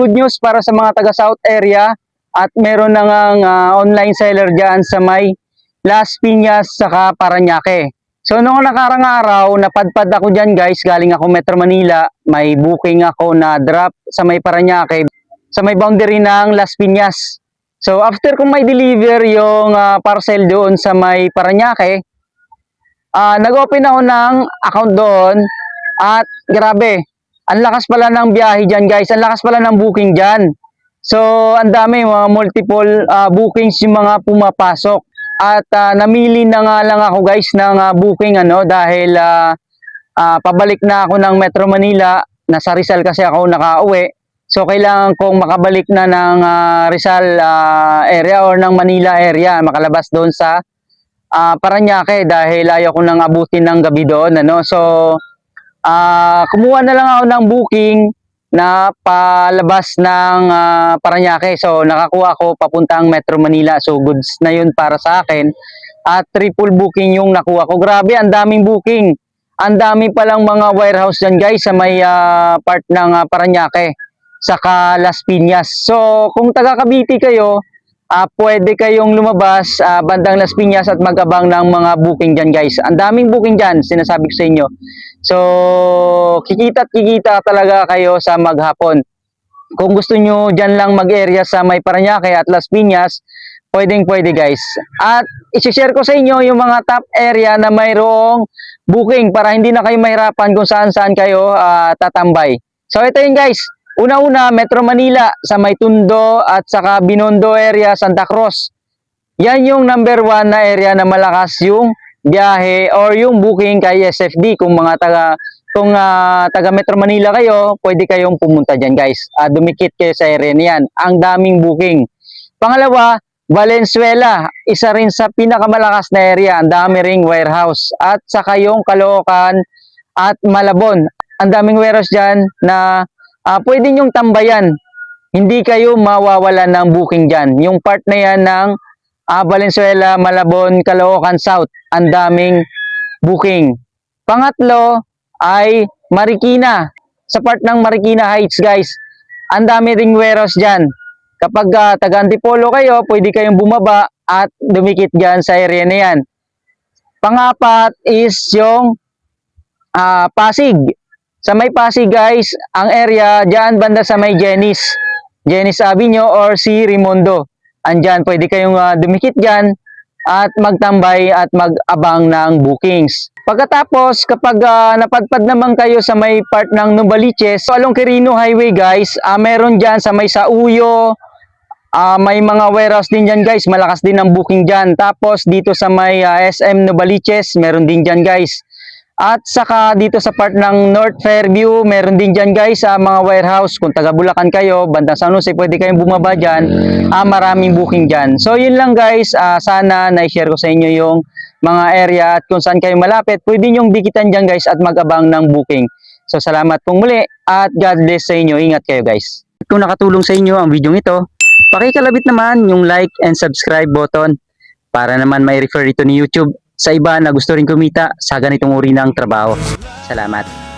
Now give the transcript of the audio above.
Good news para sa mga taga South area at meron na ngang online seller dyan sa may Las Piñas saka Parañaque. So noong nakarang araw, napadpad ako dyan guys, galing ako Metro Manila, may booking ako na drop sa may Parañaque, sa may boundary ng Las Piñas. So after kong may deliver yung parcel doon sa may Parañaque, nag-open ako ng account doon at grabe, ang lakas pala ng biyahe dyan guys, ang lakas pala ng booking dyan. So ang dami, mga multiple bookings yung mga pumapasok. At namili na nga lang ako guys ng booking dahil pabalik na ako ng Metro Manila, nasa Rizal kasi ako nakauwi. So kailangan kong makabalik na ng Rizal area or ng Manila area, makalabas doon sa Parañaque dahil ayaw ko nang abutin ng gabi doon. So kumuha na lang ako ng booking na palabas ng Parañaque. So nakakuha ako papuntang Metro Manila. So goods na yun para sa akin. At triple booking yung nakuha ko. Grabe, ang daming booking. Ang dami palang mga warehouse dyan guys sa may part ng Parañaque saka Las Piñas. So kung taga Cavite kayo, pwede kayong lumabas bandang Las Piñas at magabang ng mga booking dyan guys. Ang daming booking dyan, sinasabi ko sa inyo. So kikita talaga kayo sa maghapon. Kung gusto nyo dyan lang mag-area sa may Parañaque at Las Piñas, pwede guys. At isi-share ko sa inyo yung mga top area na mayroong booking para hindi na kayo mahirapan kung saan kayo tatambay. So ito yun guys. Una-una, Metro Manila sa may Tondo at saka Binondo area, Santa Cruz. Yan yung number 1 na area na malakas yung biyahe or yung booking kay SFD. Kung mga taga Metro Manila kayo, pwede kayong pumunta dyan guys. Dumikit kayo sa area niyan. Ang daming booking. Pangalawa, Valenzuela, isa rin sa pinakamalakas na area. Ang dami ring warehouse. At saka yung Caloocan at Malabon. Ang daming warehouse dyan na pwede nyong tambayan. Hindi kayo mawawala ng booking dyan. Yung part na yan ng Valenzuela, Malabon, Caloocan South. Ang daming booking. Pangatlo ay Marikina. Sa part ng Marikina Heights guys, ang dami ring warehouse dyan. Kapag taga Antipolo kayo, pwede kayong bumaba at dumikit dyan sa area na yan. Pangapat is yung Pasig. Sa may Pasig guys, ang area dyan banda sa may Jenice Avenue or si Rimondo. Andyan, pwede kayong dumikit dyan at magtambay at mag-abang ng bookings. Pagkatapos, kapag napadpad naman kayo sa may part ng Novaliches, so along Quirino Highway guys, meron dyan sa may Sauyo, may mga warehouse din dyan guys, malakas din ang booking dyan. Tapos dito sa may SM Novaliches, meron din dyan guys. At saka dito sa part ng North Fairview, meron din dyan guys mga warehouse. Kung taga Bulacan kayo, bandang San Jose, pwede kayong bumaba dyan. Maraming booking dyan. So yun lang guys, sana na-share ko sa inyo yung mga area at kung saan kayo malapit, pwede nyong dikitan dyan guys at mag-abang ng booking. So salamat pong muli at God bless sa inyo. Ingat kayo guys. Kung nakatulong sa inyo ang video ito, pakikalabit naman yung like and subscribe button para naman may refer ito ni YouTube sa iba na gusto rin kumita sa ganitong uri ng trabaho. Salamat.